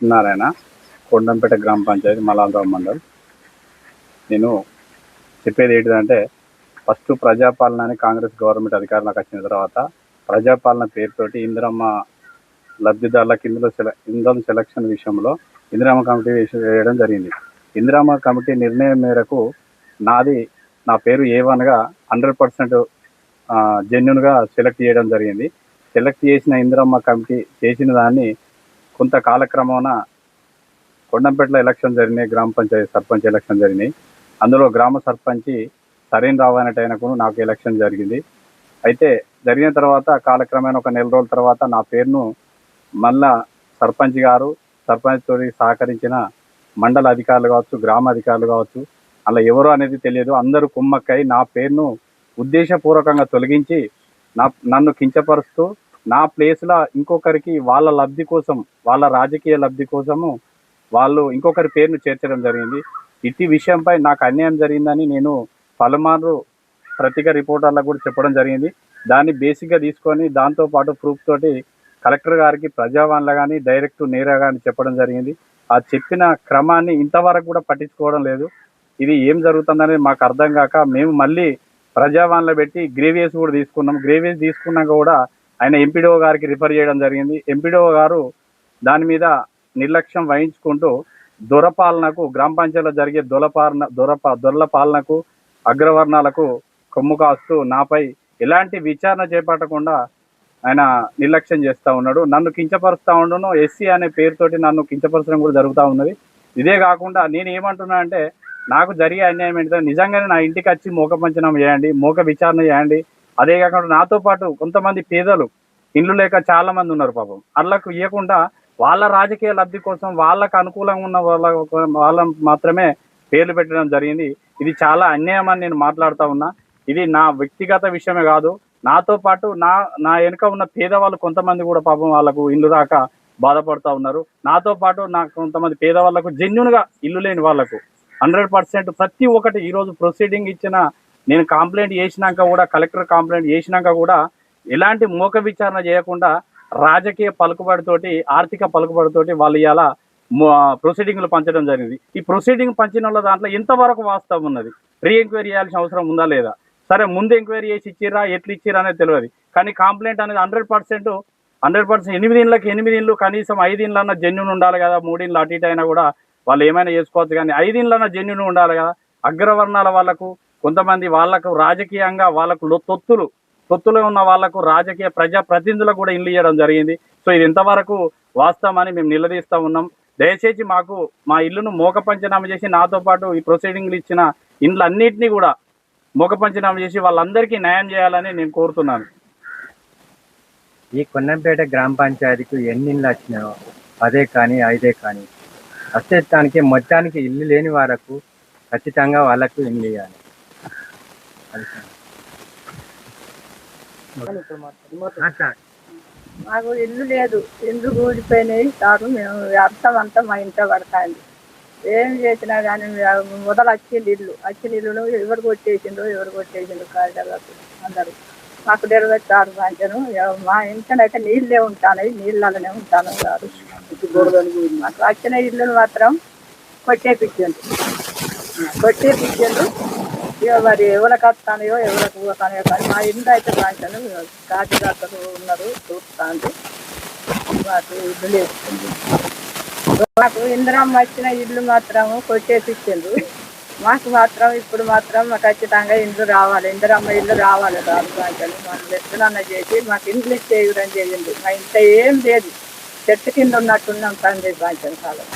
సత్యనారాయణ, కొండంపేట గ్రామ పంచాయతీ, మలాంరావు మండల్. నేను చెప్పేది ఏంటిదంటే, ఫస్ట్ ప్రజాపాలన అని కాంగ్రెస్ గవర్నమెంట్ అధికారంలోకి వచ్చిన తర్వాత ప్రజాపాలన పేరుతోటి ఇందిరమ్మ లబ్ధిదారులకు ఇందులో సెలక్షన్ విషయంలో ఇందిరమ్మ కమిటీ వేయడం జరిగింది. ఇందిరమ్మ కమిటీ నిర్ణయం మేరకు నా పేరు A1గా 100% జెన్యున్గా సెలెక్ట్ చేయడం జరిగింది. సెలెక్ట్ చేసిన ఇందిరమ్మ కమిటీ చేసిన దాన్ని కొంత కాలక్రమాన కొండంపేటలో ఎలక్షన్ జరిగినాయి, గ్రామ పంచాయతీ సర్పంచ్ ఎలక్షన్ జరిగినాయి. అందులో గ్రామ సర్పంచి సరైన రావు అనేటైనకు నాకు ఎలక్షన్ జరిగింది. అయితే జరిగిన తర్వాత కాలక్రమేణా ఒక నెల రోజుల తర్వాత నా పేరును మళ్ళా సర్పంచ్ గారు, సర్పంచ్తో సహకరించిన మండల అధికారులు కావచ్చు, గ్రామ అధికారులు కావచ్చు, అలా ఎవరు అనేది తెలియదు, అందరూ కుమ్మక్కై నా పేరును ఉద్దేశపూర్వకంగా తొలగించి నన్ను కించపరుస్తూ నా ప్లేస్లో ఇంకొకరికి వాళ్ళ లబ్ధి కోసం, వాళ్ళ రాజకీయ లబ్ధి కోసము వాళ్ళు ఇంకొకరి పేరును చేర్చడం జరిగింది. ఇట్టి విషయంపై నాకు అన్యాయం జరిగిందని నేను పలుమార్లు పత్రికా రిపోర్టర్లకు కూడా చెప్పడం జరిగింది. దాన్ని బేసిక్గా తీసుకొని దాంతోపాటు ప్రూఫ్ తోటి కలెక్టర్ గారికి ప్రజావాణిలో కానీ డైరెక్ట్ నేరుగా కానీ చెప్పడం జరిగింది. ఆ చెప్పిన క్రమాన్ని ఇంతవరకు కూడా పట్టించుకోవడం లేదు. ఇది ఏం జరుగుతుందనేది మాకు అర్థం కాక మేము మళ్ళీ ప్రజావాణిలో పెట్టి గ్రేవియస్ కూడా తీసుకున్నాం. గ్రేవియస్ తీసుకున్నాక కూడా ఆయన ఎంపీడీఓ గారికి రిఫర్ చేయడం జరిగింది. ఎంపీడీఓ గారు దాని మీద నిర్లక్ష్యం వహించుకుంటూ దొరపాలనకు, గ్రామ పంచాయతీలో జరిగే దొరల పాలనకు, అగ్రవర్ణాలకు కొమ్ము కాస్తూ నాపై ఎలాంటి విచారణ చేపట్టకుండా ఆయన నిర్లక్ష్యం చేస్తూ ఉన్నాడు. నన్ను కించపరుస్తూ ఉండను, ఎస్సీ అనే పేరుతోటి నన్ను కించపరచడం కూడా జరుగుతూ ఉన్నది. ఇదే కాకుండా నేను ఏమంటున్నా అంటే, నాకు జరిగే అన్యాయం ఏంటంటే నిజంగానే నా ఇంటికి వచ్చి మోక పంచనం చేయండి, మోక విచారణ చేయండి. అదే కాకుండా నాతో పాటు కొంతమంది పేదలు ఇండ్లు లేక చాలా మంది ఉన్నారు పాపం, అట్లకు ఇవ్వకుండా వాళ్ళ రాజకీయ లబ్ధి కోసం వాళ్ళకు అనుకూలంగా ఉన్న వాళ్ళ మాత్రమే పేర్లు పెట్టడం జరిగింది. ఇది చాలా అన్యాయం అని నేను మాట్లాడుతూ ఉన్నా. ఇది నా వ్యక్తిగత విషయమే కాదు, నాతో పాటు నా వెనుక ఉన్న పేదవాళ్ళు కొంతమంది కూడా పాపం వాళ్ళకు ఇల్లు రాక బాధపడుతూ ఉన్నారు. నాతో పాటు నాకు కొంతమంది పేదవాళ్ళకు జెన్యున్గా ఇల్లు లేని వాళ్ళకు 100% ప్రతి ఒక్కటి ఈరోజు ప్రొసీడింగ్ ఇచ్చిన నేను కంప్లైంట్ చేసినాక కూడా, కలెక్టర్ కంప్లైంట్ చేసినాక కూడా ఎలాంటి మోక విచారణ చేయకుండా రాజకీయ పలుకుబడితోటి, ఆర్థిక పలుకుబడితోటి వాళ్ళు ఇలా ప్రొసీడింగ్లు పంచడం జరిగింది. ఈ ప్రొసీడింగ్ పంచిన వాళ్ళ దాంట్లో ఎంతవరకు వాస్తవం ఉన్నది, రీ ఎంక్వైరీ చేయాల్సిన అవసరం ఉందా లేదా? సరే, ముందు ఎంక్వైరీ చేసి ఇచ్చిరా, ఎట్లు ఇచ్చిరా అనేది తెలియదు. కానీ కంప్లైంట్ అనేది 100% 8 ఇండ్లకు 8 ఇండ్లు, కనీసం 5 ఇండ్లన్నా జెన్యున్ ఉండాలి కదా. 3 ఇండ్లు అటు ఇటు అయినా కూడా వాళ్ళు ఏమైనా చేసుకోవచ్చు, కానీ 5 ఇండ్లన్నా జెన్యున్ ఉండాలి కదా. అగ్రవర్ణాల వాళ్ళకు, కొంతమంది వాళ్ళకు రాజకీయంగా వాళ్ళకు తొత్తులో ఉన్న వాళ్లకు రాజకీయ ప్రజాప్రతినిధులకు కూడా ఇల్లు ఇవ్వడం జరిగింది. సో ఇది ఎంతవరకు వాస్తవం అని మేము నిలదీస్తూ ఉన్నాం. దయచేసి మాకు మా ఇల్లును మోక పంచనామా చేసి, నాతో పాటు ఈ ప్రొసీడింగ్లు ఇచ్చిన ఇండ్లు అన్నింటినీ కూడా మోక పంచనామా చేసి వాళ్ళందరికీ న్యాయం చేయాలని నేను కోరుతున్నాను. ఈ కొండంపేట గ్రామ పంచాయతీకి ఎన్ని ఇళ్ళు వచ్చినాయో 10 కానీ 5 కానీ అస్థిత్వానికి మొత్తానికి ఇల్లు లేని వారకు ఖచ్చితంగా వాళ్ళకు ఇల్లు ఇవ్వాలి. మాకు ఇల్లు లేదు, ఇల్లు కూలిపోయినాయి కాదు. మేము వ్యర్థం అంతా మా ఇంట్లో పడతాంది. ఏం చేసినా కానీ మొదలు వచ్చిన ఇల్లును ఎవరు కొట్టేసిండు కార్యాలకు అందరూ. మాకు నెరవేర్చారు పంచను. మా ఇంట్లోనైతే నీళ్ళే ఉంటాయి, నీళ్ళనే ఉంటాను కాదు. మాకు వచ్చిన ఇల్లును మాత్రం కొట్టేపించండు. మరి ఎవరికి వస్తానో ఎవరికి పోతానో కానీ మా ఇల్లు అయితే పంచను. కాచిదాతలు ఉన్నారు చూస్తాను. మాకు ఇల్లు లేదు. మాకు ఇందిరమ్మ వచ్చిన ఇల్లు మాత్రం కొట్టేపించిండ్రు. మాకు మాత్రం ఇప్పుడు మాత్రం ఖచ్చితంగా ఇల్లు రావాలి, ఇందిరమ్మ ఇల్లు రావాలి. రాదు పంచలు మనం ఎట్లన్నా చేసి మాకు ఇండ్లు ఇచ్చేయడం చేయండి. మా ఇంట్లో ఏం లేదు, చెట్టు కింద ఉన్నట్టున్నాం తండ్రి పంచం కాలం.